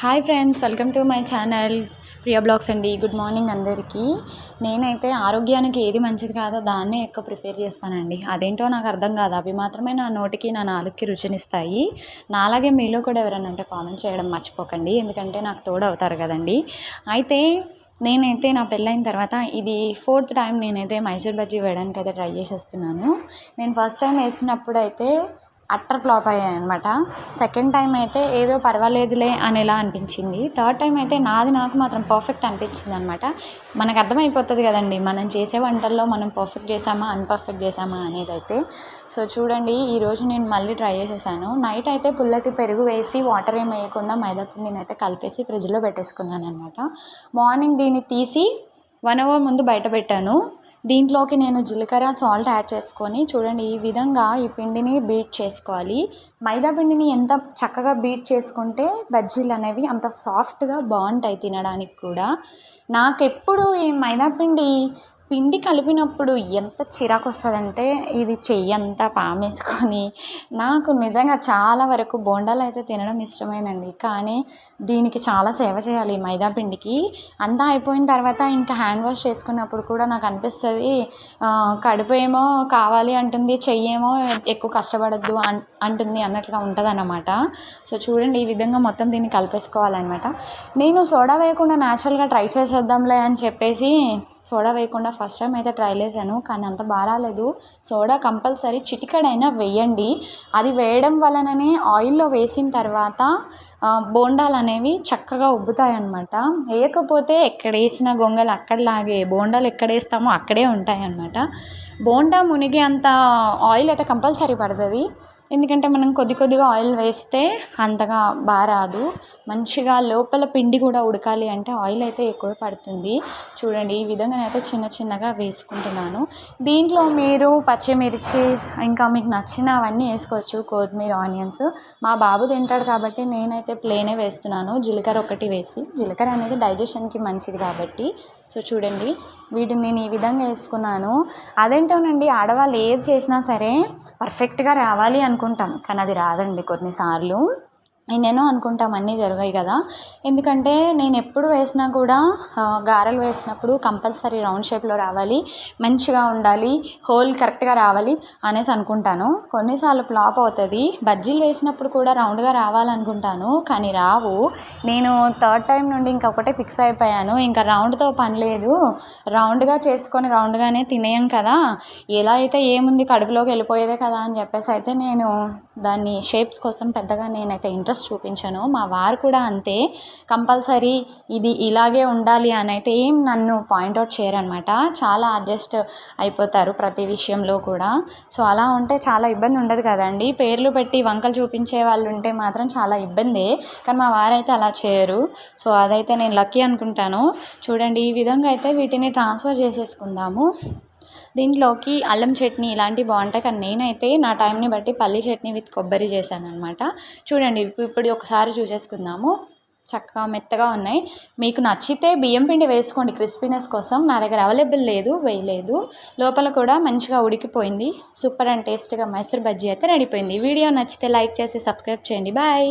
Hi friends, welcome to my channel Priya blogs అండి. Good morning అందరికీ. నేనైతే ఆరోగ్యానికి ఏది మంచిది కాదో దాన్నే ఎక్కువ ప్రిఫేర్ చేస్తానండి. అదేంటో నాకు అర్థం కాదు. అవి మాత్రమే నా నోటికి నా నాలుగుకి రుచినిస్తాయి. నాలాగే మీలో కూడా ఎవరైనా ఉంటే కామెంట్ చేయడం మర్చిపోకండి, ఎందుకంటే నాకు తోడవుతారు కదండి. అయితే నేనైతే నా పెళ్ళైన తర్వాత ఇది 4th టైం నేనైతే మైసూర్ బజ్జీ వేయడానికి అయితే ట్రై చేసేస్తున్నాను. నేను ఫస్ట్ టైం వేసినప్పుడు అయితే అట్టర్ ఫ్లాప్ అయ్యాయి అనమాట. సెకండ్ టైం అయితే ఏదో పర్వాలేదులే అనేలా అనిపించింది. థర్డ్ టైం అయితే నాకు మాత్రం పర్ఫెక్ట్ అనిపించింది అనమాట. మనకు అర్థమైపోతుంది కదండి, మనం చేసే వంటల్లో మనం పర్ఫెక్ట్ చేసామా అన్పర్ఫెక్ట్ చేసామా అనేది అయితే. సో చూడండి, ఈరోజు నేను మళ్ళీ ట్రై చేసేసాను. నైట్ అయితే పుల్లటి పెరుగు వేసి వాటర్ ఏం వేయకుండా మైదా పిండిని అయితే కలిపేసి ఫ్రిడ్జ్లో పెట్టేసుకున్నాను అనమాట. మార్నింగ్ దీన్ని తీసి 1 hour ముందు బయట పెట్టాను. దీంట్లోకి నేను జీలకర్ర, సాల్ట్ యాడ్ చేసుకొని చూడండి, ఈ విధంగా ఈ పిండిని బీట్ చేసుకోవాలి. మైదా పిండిని ఎంత చక్కగా బీట్ చేసుకుంటే బజ్జీలు అనేవి అంత సాఫ్ట్గా బాగుంటాయి తినడానికి కూడా. నాకెప్పుడు ఈ మైదా పిండి కలిపినప్పుడు ఎంత చిరాకు వస్తుందంటే, ఇది చెయ్యంతా పామేసుకొని నాకు నిజంగా చాలా వరకు బోండాలు అయితే తినడం ఇష్టమేనండి. కానీ దీనికి చాలా సేవ చేయాలి ఈ మైదా పిండికి. అంతా అయిపోయిన తర్వాత ఇంకా హ్యాండ్ వాష్ చేసుకున్నప్పుడు కూడా నాకు అనిపిస్తుంది, కడుపు ఏమో కావాలి అంటుంది, చెయ్యేమో ఎక్కువ కష్టపడద్దు అంటుంది అన్నట్లుగా ఉంటుంది అన్నమాట. సో చూడండి, ఈ విధంగా మొత్తం దీన్ని కలిపేసుకోవాలన్నమాట. నేను సోడా వేయకుండా న్యాచురల్గా ట్రై చేసేద్దాంలే అని చెప్పేసి సోడా వేయకుండా ఫస్ట్ టైం అయితే ట్రై చేశాను, కానీ అంత బాగా రాలేదు. సోడా కంపల్సరీ చిటికెడైనా వేయండి. అది వేయడం వలననే ఆయిల్లో వేసిన తర్వాత బోండాలు అనేవి చక్కగా ఉబ్బుతాయి అన్నమాట. వేయకపోతే ఎక్కడ వేసిన గొంగలు అక్కడలాగే, బోండాలు ఎక్కడ వేస్తామో అక్కడే ఉంటాయి అన్నమాట. బోండా మునిగే అంత ఆయిల్ అయితే కంపల్సరీ పడుతుంది, ఎందుకంటే మనం కొద్దిగా ఆయిల్ వేస్తే అంతగా బాగా రాదు. మంచిగా లోపల పిండి కూడా ఉడకాలి అంటే ఆయిల్ అయితే ఎక్కువ పడుతుంది. చూడండి, ఈ విధంగా అయితే చిన్నగా వేసుకుంటున్నాను. దీంట్లో మీరు పచ్చిమిర్చి ఇంకా మీకు నచ్చినవన్నీ వేసుకోవచ్చు, కొత్తిమీర, ఆనియన్స్. మా బాబు తింటాడు కాబట్టి నేనైతే ప్లేనే వేస్తున్నాను, జీలకర్ర ఒకటి వేసి. జీలకర్ర అనేది డైజెషన్కి మంచిది కాబట్టి. సో చూడండి, వీటిని నేను ఈ విధంగా వేసుకున్నాను. అదేంటోనండి, ఆడవాళ్ళు ఏది చేసినా సరే పర్ఫెక్ట్గా రావాలి అనుకుంటాం, కానీ అది రాదండి కొన్నిసార్లు. నేనేనో అనుకుంటాం అన్నీ జరిగాయి కదా. ఎందుకంటే నేను ఎప్పుడు వేసినా కూడా గారెలు వేసినప్పుడు కంపల్సరీ రౌండ్ షేప్లో రావాలి, మంచిగా ఉండాలి, హోల్ కరెక్ట్గా రావాలి అనేసి అనుకుంటాను. కొన్నిసార్లు ఫ్లాప్ అవుతుంది. బజ్జీలు వేసినప్పుడు కూడా రౌండ్గా రావాలనుకుంటాను, కానీ రావు. నేను థర్డ్ టైం నుండి ఇంకొకటే ఫిక్స్ అయిపోయాను, ఇంకా రౌండ్తో పని లేదు, రౌండ్గా చేసుకొని రౌండ్గానే తినేయం కదా, ఎలా అయితే ఏముంది కడుపులోకి వెళ్ళిపోయేదే కదా అని చెప్పేసి అయితే నేను దాన్ని షేప్స్ కోసం పెద్దగా నేనైతే ఇంట్రెస్ట్ చూపించాను. మా వారు కూడా అంతే, కంపల్సరీ ఇది ఇలాగే ఉండాలి అని అయితే ఏం నన్ను పాయింట్అవుట్ చేయరనమాట. చాలా అడ్జస్ట్ అయిపోతారు ప్రతి విషయంలో కూడా. సో అలా ఉంటే చాలా ఇబ్బంది ఉండదు కదండి. పేర్లు పెట్టి వంకలు చూపించే వాళ్ళు ఉంటే మాత్రం చాలా ఇబ్బందే, కానీ మా వారైతే అలా చేయరు. సో అదైతే నేను లక్కీ అనుకుంటాను. చూడండి, ఈ విధంగా అయితే వీటిని ట్రాన్స్ఫర్ చేసేసుకుందాము. దీంట్లోకి అల్లం చట్నీ ఇలాంటివి బాగుంటాయి, కానీ నేనైతే నా టైంని బట్టి పల్లీ చట్నీ విత్ కొబ్బరి చేశాను అనమాట. చూడండి, ఇప్పుడు ఒకసారి చూసేసుకుందాము. చక్కగా మెత్తగా ఉన్నాయి. మీకు నచ్చితే బియ్యం పిండి వేసుకోండి క్రిస్పీనెస్ కోసం. నా దగ్గర అవైలబుల్ లేదు, వేయలేదు. లోపల కూడా మంచిగా ఉడికిపోయింది. సూపర్ అండ్ టేస్ట్గా మైసూర్ బజ్జీ అయితే రెడీపోయింది. వీడియో నచ్చితే లైక్ చేసి సబ్స్క్రైబ్ చేయండి. బాయ్.